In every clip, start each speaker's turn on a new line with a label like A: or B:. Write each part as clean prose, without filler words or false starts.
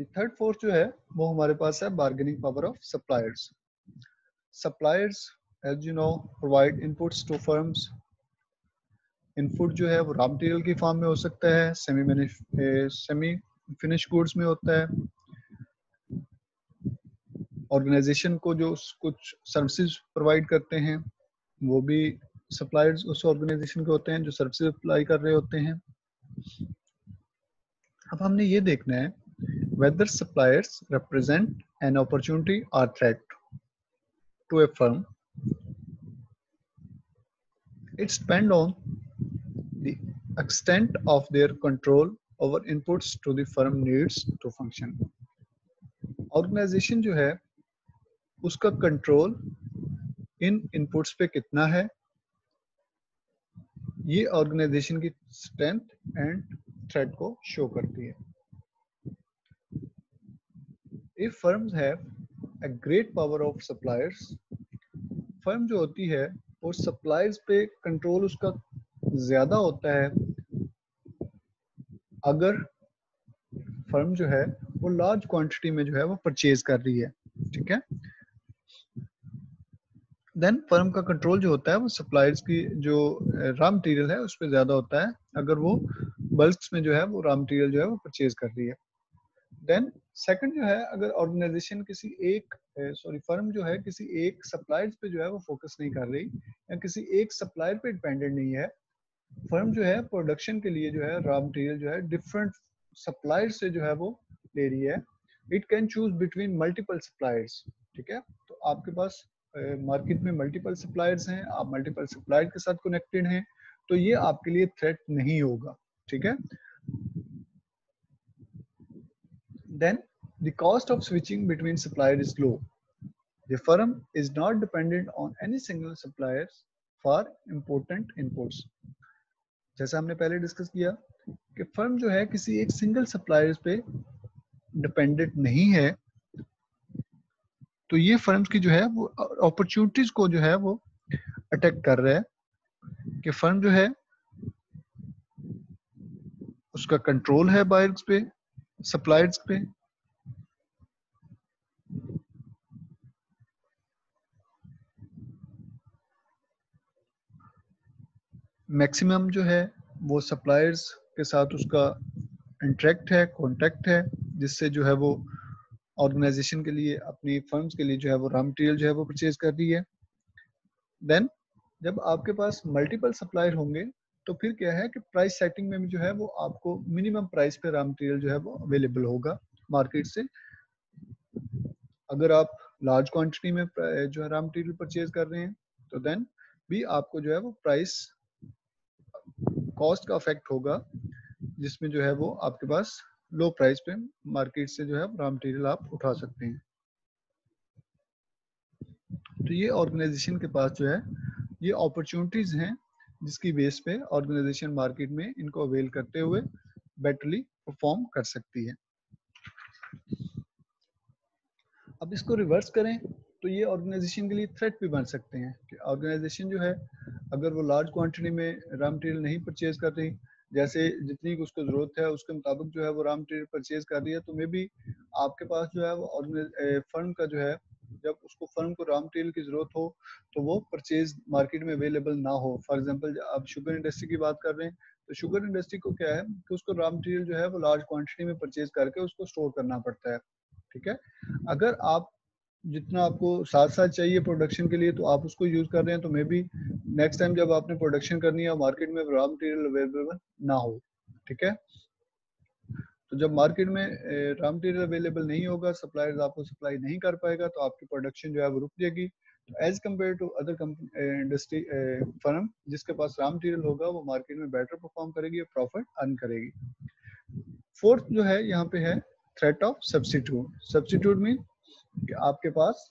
A: Third force जो है वो हमारे पास है bargaining power of suppliers. Suppliers as you know provide inputs to firms. Input जो है वो रॉ मटेरियल की फॉर्म में हो सकता है, सेमी फिनिश गुड्स में होता है. ऑर्गेनाइजेशन को जो कुछ सर्विसेज प्रोवाइड करते हैं वो भी सप्लायर्स उस ऑर्गेनाइजेशन के होते हैं जो सर्विसेज अप्लाई कर रहे होते हैं. अब हमने ये देखना है whether suppliers represent an opportunity or threat to a firm. It's depend on the extent of their control over inputs to the firm needs to function. Organization जो है उसका कंट्रोल इन इनपुट्स पे कितना है, ये ऑर्गेनाइजेशन की स्ट्रेंथ एंड थ्रेट को show करती है. If firms have a great power of suppliers, firm जो होती है वो सप्लायर्स पे कंट्रोल उसका ज्यादा होता है अगर फर्म जो है वो लार्ज क्वांटिटी में जो है वो परचेज कर रही है. ठीक है, देन फर्म का कंट्रोल जो होता है वो सप्लायर्स की जो रॉ मटेरियल है उस पर ज्यादा होता है अगर वो बल्क्स में जो है वो रॉ मटेरियल जो है वो परचेज कर रही है. देन सेकंड जो है अगर ऑर्गेनाइजेशन किसी एक फर्म जो है किसी एक सप्लायर्स पे जो है वो फोकस नहीं कर रही या किसी एक सप्लायर पे डिपेंडेंट नहीं है, फर्म जो है प्रोडक्शन के लिए जो है रॉ मटेरियल जो है डिफरेंट सप्लायर से जो है वो ले रही है. It can choose between multiple suppliers. ठीक है, तो आपके पास मार्केट में मल्टीपल सप्लायर्स हैं, आप मल्टीपल सप्लायर के साथ कनेक्टेड हैं, तो ये आपके लिए थ्रेट नहीं होगा. ठीक है, then the cost of switching between suppliers is low. The firm is not dependent on any single supplier for important inputs. जैसा हमने पहले डिस्कस किया कि फर्म जो है किसी एक सिंगल सप्लायर पे डिपेंडेंट नहीं है, तो ये फर्म्स की जो है वो अपॉर्चुनिटीज को जो है वो अटैक कर रहा है कि फर्म जो है उसका कंट्रोल है बायर्स पे, सप्लायर्स पे. मैक्सिमम जो है वो सप्लायर्स के साथ उसका इंटरेक्ट है, कॉन्टैक्ट है, जिससे जो है वो ऑर्गेनाइजेशन के लिए अपनी फर्म्स के लिए जो है वो रॉ मटेरियल जो है वो परचेज कर रही है. देन जब आपके पास मल्टीपल सप्लायर होंगे तो फिर क्या है कि प्राइस सेटिंग में जो है वो आपको मिनिमम प्राइस पे रॉ मटेरियल जो है वो अवेलेबल होगा मार्केट से. अगर आप लार्ज क्वांटिटी में जो है रॉ मटेरियल परचेज कर रहे हैं तो देन भी आपको जो है वो प्राइस कॉस्ट का अफेक्ट होगा, जिसमें जो है वो आपके पास लो प्राइस पे मार्केट से जो है रॉ मटेरियल आप उठा सकते हैं. तो ये ऑर्गेनाइजेशन के पास जो है ये अपॉर्चुनिटीज हैं जिसकी बेस पे ऑर्गेनाइजेशन मार्केट में इनको अवेल करते हुए बेटरली परफॉर्म कर सकती है. अब इसको रिवर्स करें तो ये ऑर्गेनाइजेशन के लिए थ्रेट भी बन सकते हैं कि ऑर्गेनाइजेशन जो है अगर वो लार्ज क्वांटिटी में रॉ मटेरियल नहीं परचेज कर रही, जैसे जितनी उसको जरूरत है उसके मुताबिक जो है वो रॉ मटेरियल परचेज कर रही है, तो मे बी आपके पास जो है वो फर्म का जो है जब उसको फर्म को रॉ मटेरियल की जरूरत हो तो वो परचेज मार्केट में अवेलेबल ना हो. फॉर एग्जांपल आप शुगर इंडस्ट्री की बात कर रहे हैं तो शुगर इंडस्ट्री को क्या है कि उसको रॉ मटेरियल जो है वो लार्ज क्वांटिटी में परचेज करके उसको स्टोर करना पड़ता है. ठीक है, अगर आप जितना आपको साथ साथ चाहिए प्रोडक्शन के लिए तो आप उसको यूज कर रहे हैं, तो मे बी नेक्स्ट टाइम जब आपने प्रोडक्शन करनी है मार्केट में रॉ मटेरियल अवेलेबल ना हो. ठीक है, तो जब मार्केट में रॉ मटेरियल अवेलेबल नहीं होगा, सप्लायर्स आपको सप्लाई नहीं कर पाएगा, तो आपकी प्रोडक्शन जो है वो रुक जाएगी. तो as compare to other industry firm जिसके पास रॉ मटेरियल होगा वो मार्केट में बेटर परफॉर्म करेगी और प्रॉफिट अर्न करेगी. फोर्थ जो है यहाँ पे है threat of substitute. Substitute mean कि आपके पास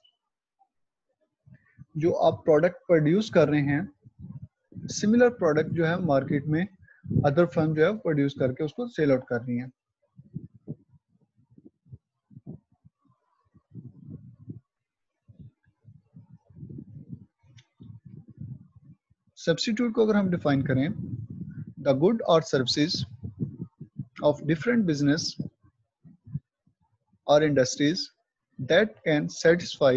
A: जो आप प्रोडक्ट प्रोड्यूस कर रहे हैं सिमिलर प्रोडक्ट जो है मार्केट में अदर फर्म जो है प्रोड्यूस करके उसको सेल आउट कर रही है. सब्स्टिट्यूट को अगर हम डिफाइन करें, द गुड और services of different business or industries that can satisfy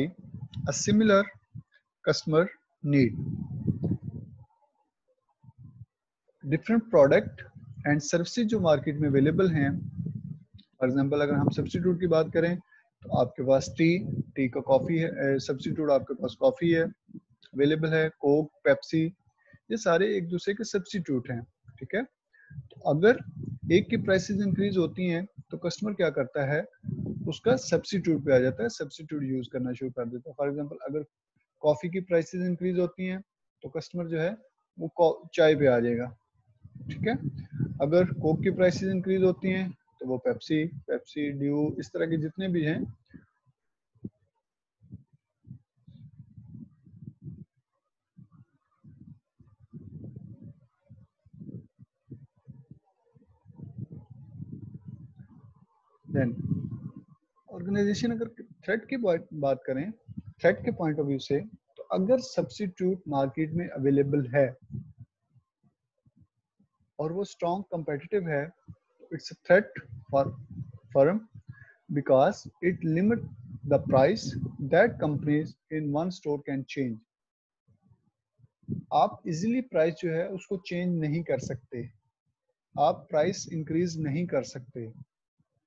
A: a similar customer need. Different product and services जो मार्केट में अवेलेबल हैं, फॉर एग्जांपल अगर हम सब्स्टिट्यूट की बात करें तो आपके पास टी का कॉफ़ी है, सब्स्टिट्यूट आपके पास कॉफ़ी है अवेलेबल है, कोक, पेप्सी, ये सारे एक दूसरे के सब्स्टिट्यूट हैं, ठीक है। तो अगर एक की प्राइसेस इंक्रीज होती हैं तो कस्टमर क्या करता है, उसका सब्स्टिट्यूट पे आ जाता है, सब्स्टिट्यूट यूज करना शुरू कर देता है। फॉर एग्जांपल अगर कॉफ़ी की प्राइसेस इंक्रीज होती हैं तो कस्टमर जो है वो चाय पे आ जाएगा, ठीक है। अगर कोक की प्राइसेस इंक्रीज होती हैं तो वो पेप्सी, ड्यू, इस तरह के जितने भी हैं देन ऑर्गेनाइजेशन अगर थ्रेट की बात करें, थ्रेट के पॉइंट ऑफ व्यू से, तो अगर सब्स्टिट्यूट मार्केट में अवेलेबल है और वो स्ट्रॉन्ग competitive है, it's a threat for firm because it limit the price that companies in one store can change. आप इजीली प्राइस जो है उसको चेंज नहीं कर सकते, आप प्राइस इंक्रीज नहीं कर सकते।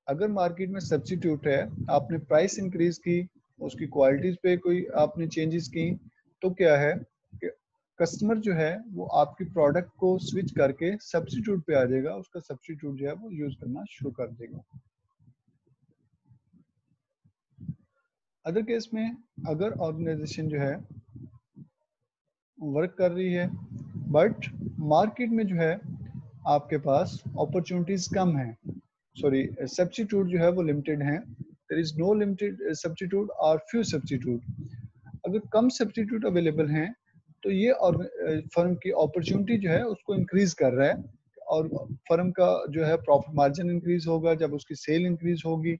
A: अगर मार्केट में सब्स्टिट्यूट है, आपने प्राइस इंक्रीज की, उसकी क्वालिटीज पे कोई आपने चेंजेस की, तो क्या है कि कस्टमर जो है वो आपकी प्रोडक्ट को स्विच करके सब्स्टिट्यूट पे आ जाएगा, उसका सब्स्टिट्यूट जो है वो यूज करना शुरू कर देगा। अदर केस में अगर ऑर्गेनाइजेशन जो है वर्क कर रही है बट मार्केट में जो है आपके पास अपॉर्चुनिटीज कम है, सॉरी सब्स्टिट्यूट जो है वो लिमिटेड हैं, there is no limited substitute और फ्यू सब्स्टिट्यूट, अगर कम सब्स्टिट्यूट अवेलेबल हैं तो ये और फर्म की अपॉर्चुनिटी जो है उसको इंक्रीज कर रहा है और फर्म का जो है प्रॉफिट मार्जिन इंक्रीज होगा जब उसकी सेल इंक्रीज होगी,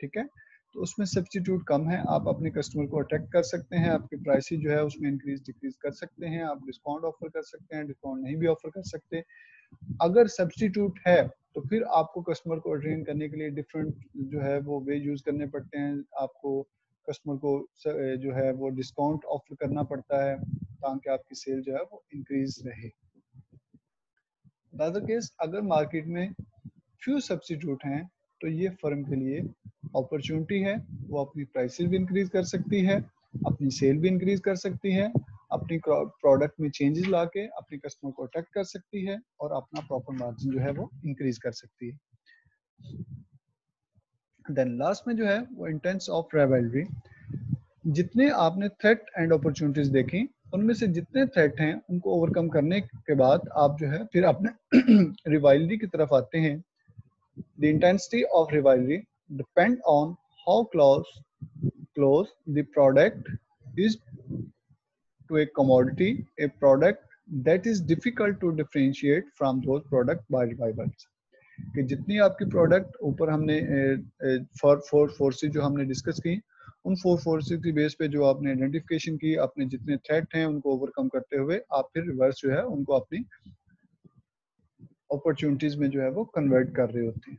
A: ठीक है। तो उसमें सब्स्टिट्यूट कम है, आप अपने कस्टमर को अट्रैक्ट कर सकते हैं, आपकी प्राइसेस जो है उसमें इंक्रीज डिक्रीज कर सकते हैं, आप डिस्काउंट ऑफर कर सकते हैं, डिस्काउंट नहीं भी ऑफर कर सकते। अगर सब्स्टिट्यूट है तो फिर आपको कस्टमर को अटेन करने के लिए डिफरेंट जो है वो वे यूज करने पड़ते हैं, आपको कस्टमर को जो है वो डिस्काउंट ऑफर करना पड़ता है ताकि आपकी सेल जो है वो इंक्रीज रहे। अदर केस अगर मार्केट में फ्यू सब्स्टिट्यूट हैं तो ये फर्म के लिए अपॉर्चुनिटी है, वो अपनी प्राइसेस भी इंक्रीज कर सकती है, अपनी सेल भी इंक्रीज कर सकती है, अपनी प्रोडक्ट में चेंजेस लाके अपने कस्टमर को अट्रैक्ट कर सकती है और अपना प्रॉफिट मार्जिन जो है वो इंक्रीज कर सकती है। देन लास्ट में जो है वो इंटेंस ऑफ राइवलरी, जितने आपने थ्रेट एंड अपॉर्चुनिटीज देखी उनमें से जितने थ्रेट हैं उनको ओवरकम करने के बाद आप जो है फिर अपने रिवाइवलरी की तरफ आते हैं। The intensity of rivalry depend on how close the product is to a commodity, a product that is difficult to differentiate from those product by rivals. कि जितनी आपकी प्रोडक्ट ऊपर हमने फोर फोर्सेस जो हमने डिस्कस की, उन फोर फोर्सेस की बेस पे जो आपने आइडेंटिफिकेशन की, अपने जितने थ्रेट हैं उनको ओवरकम करते हुए आप फिर रिवर्स जो है उनको अपनी अपॉर्चुनिटीज में जो है वो कन्वर्ट कर रहे होते हैं।